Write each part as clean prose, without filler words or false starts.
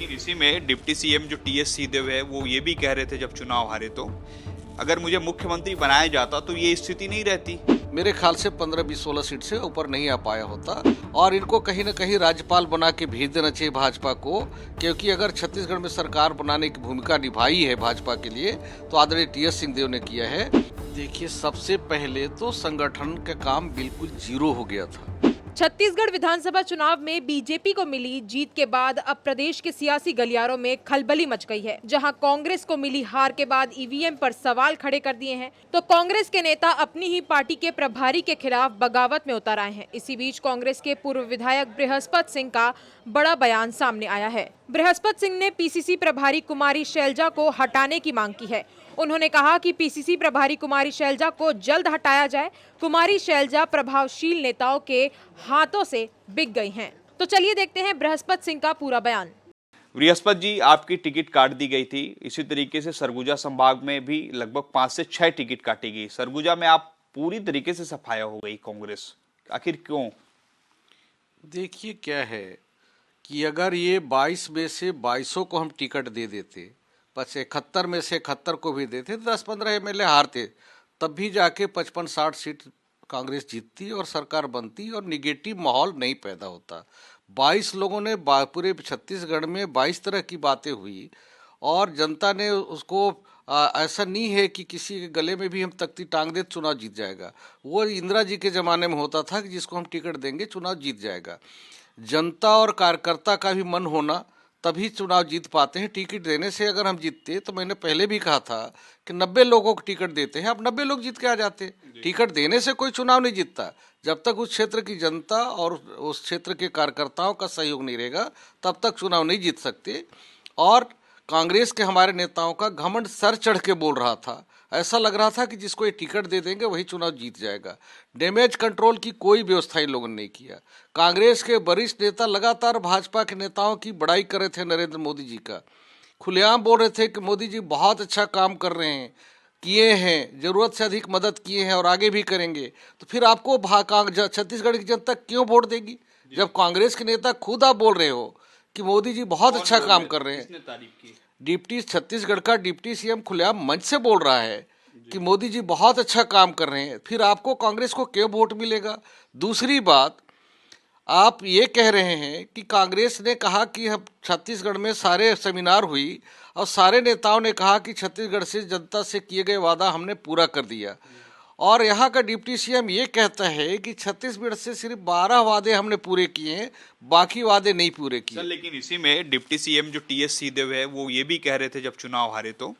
लेकिन इसी में डिप्टी सीएम जो टीएस सिंहदेव है वो ये भी कह रहे थे जब चुनाव हारे तो अगर मुझे मुख्यमंत्री बनाया जाता तो ये स्थिति नहीं रहती। मेरे ख्याल से 15-20-16 सीट से ऊपर नहीं आ पाया होता और इनको कहीं ना कहीं राज्यपाल बना के भेज देना चाहिए भाजपा को, क्योंकि अगर छत्तीसगढ़ में सरकार बनाने की भूमिका निभाई है भाजपा के लिए तो आदरणीय टीएस सिंहदेव ने किया है। देखिए, सबसे पहले तो संगठन का काम बिल्कुल जीरो हो गया था। छत्तीसगढ़ विधानसभा चुनाव में बीजेपी को मिली जीत के बाद अब प्रदेश के सियासी गलियारों में खलबली मच गई है। जहां कांग्रेस को मिली हार के बाद ईवीएम पर सवाल खड़े कर दिए हैं, तो कांग्रेस के नेता अपनी ही पार्टी के प्रभारी के खिलाफ बगावत में उतर आए हैं। इसी बीच कांग्रेस के पूर्व विधायक बृहस्पत सिंह का बड़ा बयान सामने आया है। बृहस्पत सिंह ने पीसीसी प्रभारी कुमारी शैलजा को हटाने की मांग की है। उन्होंने कहा कि पीसीसी प्रभारी कुमारी शैलजा को जल्द हटाया जाए। कुमारी शैलजा प्रभावशील नेताओं के हाथों से बिक गई हैं। तो चलिए देखते हैं बृहस्पत सिंह का पूरा बयान। बृहस्पत जी, आपकी टिकट काट दी गई थी। इसी तरीके से सरगुजा संभाग में भी लगभग 5 से 6 टिकट काटी गई। सरगुजा में आप पूरी तरीके से सफाया हो गई कांग्रेस, आखिर क्यों? देखिए, क्या है कि अगर ये 22 में से 22 को हम टिकट दे देते, बस 71 में से 71 को भी देते तो 10-15 एमएलए हारते, तब भी जाके 55-60 सीट कांग्रेस जीतती और सरकार बनती और निगेटिव माहौल नहीं पैदा होता। 22 लोगों ने पूरे छत्तीसगढ़ में 22 तरह की बातें हुई और जनता ने उसको ऐसा नहीं है कि किसी के गले में भी हम तख्ती टांग दे चुनाव जीत जाएगा। वो इंदिरा जी के ज़माने में होता था कि जिसको हम टिकट देंगे चुनाव जीत जाएगा। जनता और कार्यकर्ता का भी मन होना तभी चुनाव जीत पाते हैं। टिकट देने से अगर हम जीतते, तो मैंने पहले भी कहा था कि 90 लोगों को टिकट देते हैं, अब 90 लोग जीत के आ जाते। टिकट देने से कोई चुनाव नहीं जीतता। जब तक उस क्षेत्र की जनता और उस क्षेत्र के कार्यकर्ताओं का सहयोग नहीं रहेगा तब तक चुनाव नहीं जीत सकते। और कांग्रेस के हमारे नेताओं का घमंड सर चढ़ के बोल रहा था, ऐसा लग रहा था कि जिसको ये टिकट दे देंगे वही चुनाव जीत जाएगा। डैमेज कंट्रोल की कोई व्यवस्था इन लोगों ने नहीं किया। कांग्रेस के वरिष्ठ नेता लगातार भाजपा के नेताओं की बड़ाई कर रहे थे, नरेंद्र मोदी जी का खुलेआम बोल रहे थे कि मोदी जी बहुत अच्छा काम कर रहे हैं, किए हैं, जरूरत से अधिक मदद किए हैं और आगे भी करेंगे। तो फिर आपको छत्तीसगढ़ की जनता क्यों वोट देगी, जब कांग्रेस के नेता खुद आप बोल रहे हो कि मोदी जी बहुत अच्छा काम कर रहे हैं। डिप्टी छत्तीसगढ़ का डिप्टी सीएम खुलेआम मंच से बोल रहा है कि मोदी जी बहुत अच्छा काम कर रहे हैं, फिर आपको कांग्रेस को क्यों वोट मिलेगा? दूसरी बात, आप ये कह रहे हैं कि कांग्रेस ने कहा कि हम छत्तीसगढ़ में सारे सेमिनार हुई और सारे नेताओं ने कहा कि छत्तीसगढ़ से जनता से किए गए वादा हमने पूरा कर दिया, और यहाँ का डिप्टी सीएम ये कहता है कि छत्तीसगढ़ से सिर्फ 12 वादे हमने पूरे किए हैं, बाकी वादे नहीं पूरे किए। लेकिन इसी में डिप्टी सीएम जो टीएस सिंहदेव है वो ये भी कह रहे थे जब चुनाव हारे तो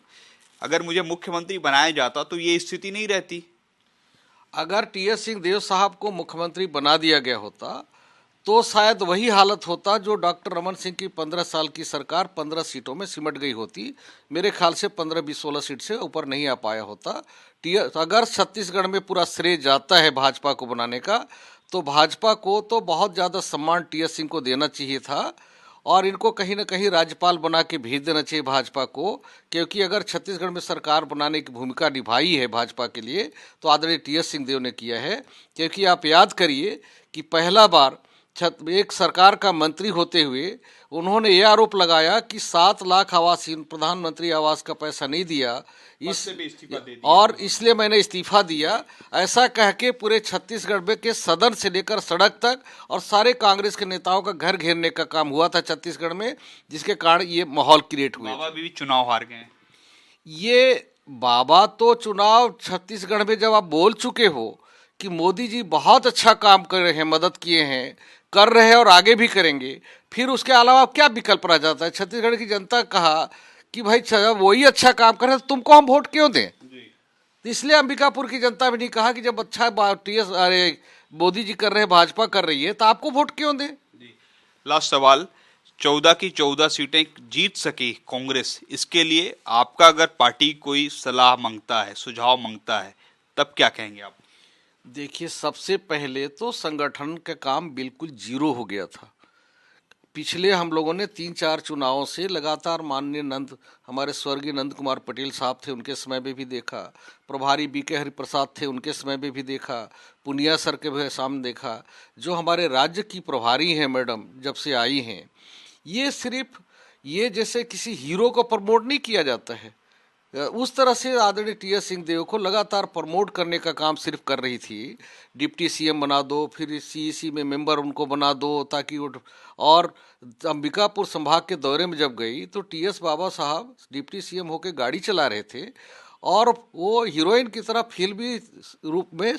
अगर मुझे मुख्यमंत्री बनाया जाता तो ये स्थिति नहीं रहती। अगर टीएस सिंहदेव साहब को मुख्यमंत्री बना दिया गया होता तो शायद वही हालत होता जो डॉक्टर रमन सिंह की 15 साल की सरकार 15 सीटों में सिमट गई होती। मेरे ख्याल से 15-20-16 सीट से ऊपर नहीं आ पाया होता। अगर छत्तीसगढ़ में पूरा श्रेय जाता है भाजपा को बनाने का, तो भाजपा को तो बहुत ज़्यादा सम्मान टीएस सिंह को देना चाहिए था और इनको कहीं ना कहीं राज्यपाल बना के भेज देना चाहिए भाजपा को, क्योंकि अगर छत्तीसगढ़ में सरकार बनाने की भूमिका निभाई है भाजपा के लिए तो आदरणीय टीएस सिंहदेव ने किया है। क्योंकि आप याद करिए कि पहला बार एक सरकार का मंत्री होते हुए उन्होंने ये आरोप लगाया कि 7 लाख आवासीय प्रधानमंत्री आवास का पैसा नहीं दिया, और इसलिए मैंने इस्तीफा दिया, ऐसा कह के पूरे छत्तीसगढ़ में के सदन से लेकर सड़क तक और सारे कांग्रेस के नेताओं का घर घेरने का काम हुआ था छत्तीसगढ़ में, जिसके कारण ये माहौल क्रिएट हुआ। बाबा भी चुनाव हार गए। ये बाबा तो चुनाव छत्तीसगढ़ में जब आप बोल चुके हो कि मोदी जी बहुत अच्छा काम कर रहे हैं, मदद किए हैं, कर रहे हैं और आगे भी करेंगे, फिर उसके अलावा क्या विकल्प रह जाता है? छत्तीसगढ़ की जनता कहा कि भाई वही अच्छा काम कर रहे हैं तो तुमको हम वोट क्यों दें? तो इसलिए अंबिकापुर की जनता भी नहीं कहा कि जब अच्छा टीएस मोदी जी कर रहे हैं, भाजपा कर रही है, तो आपको वोट क्यों दें? लास्ट सवाल, 14 की 14 सीटें जीत सकी कांग्रेस, इसके लिए आपका अगर पार्टी कोई सलाह मांगता है, सुझाव मांगता है, तब क्या कहेंगे आप? देखिए, सबसे पहले तो संगठन का काम बिल्कुल जीरो हो गया था। पिछले हम लोगों ने 3-4 चुनावों से लगातार माननीय हमारे स्वर्गीय नंद कुमार पटेल साहब थे, उनके समय में भी देखा, प्रभारी बीके हरिप्रसाद थे, उनके समय में भी देखा, पुनिया सर के भी सामने देखा, जो हमारे राज्य की प्रभारी हैं मैडम जब से आई हैं, ये सिर्फ ये जैसे किसी हीरो को प्रमोट नहीं किया जाता है, उस तरह से आदरणीय टी.एस. सिंहदेव को लगातार प्रमोट करने का काम सिर्फ कर रही थी। डिप्टी सीएम बना दो, फिर सीईसी में मेंबर उनको बना दो ताकि वो, और अंबिकापुर संभाग के दौरे में जब गई तो टी.एस. बाबा साहब डिप्टी सीएम होके गाड़ी चला रहे थे और वो हीरोइन की तरह फिल्मी रूप में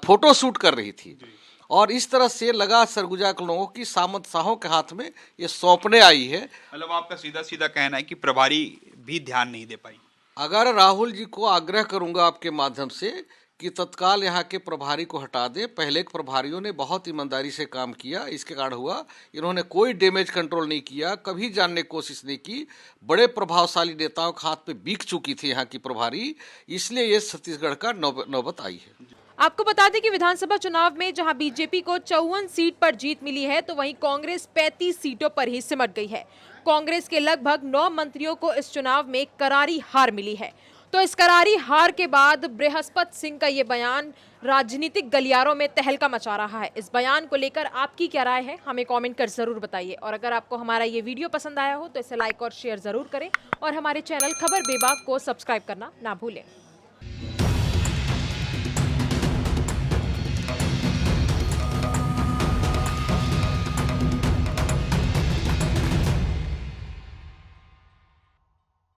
फोटो शूट कर रही थी। और इस तरह से लगा सरगुजा के लोगों की सामंत शाहों के हाथ में ये सौंपने आई है। मतलब आपका सीधा सीधा कहना है कि प्रभारी भी ध्यान नहीं दे पाई। अगर राहुल जी को आग्रह करूंगा आपके माध्यम से कि तत्काल यहाँ के प्रभारी को हटा दें। पहले के प्रभारियों ने बहुत ईमानदारी से काम किया, इसके कारण हुआ। इन्होंने कोई डैमेज कंट्रोल नहीं किया, कभी जानने की कोशिश नहीं की। बड़े प्रभावशाली नेताओं के हाथ पे बिक चुकी थी यहाँ की प्रभारी, इसलिए ये छत्तीसगढ़ का नौबत आई है। आपको बता दें कि विधानसभा चुनाव में जहां बीजेपी को 54 सीट पर जीत मिली है, तो वहीं कांग्रेस 35 सीटों पर ही सिमट गई है। कांग्रेस के लगभग 9 मंत्रियों को इस चुनाव में करारी हार मिली है। तो इस करारी हार के बाद बृहस्पति सिंह का ये बयान राजनीतिक गलियारों में तहलका मचा रहा है। इस बयान को लेकर आपकी क्या राय है, हमें कमेंट कर जरूर बताइए। और अगर आपको हमारा ये वीडियो पसंद आया हो तो इसे लाइक और शेयर जरूर करें और हमारे चैनल खबर बेबाक को सब्सक्राइब करना ना भूलें।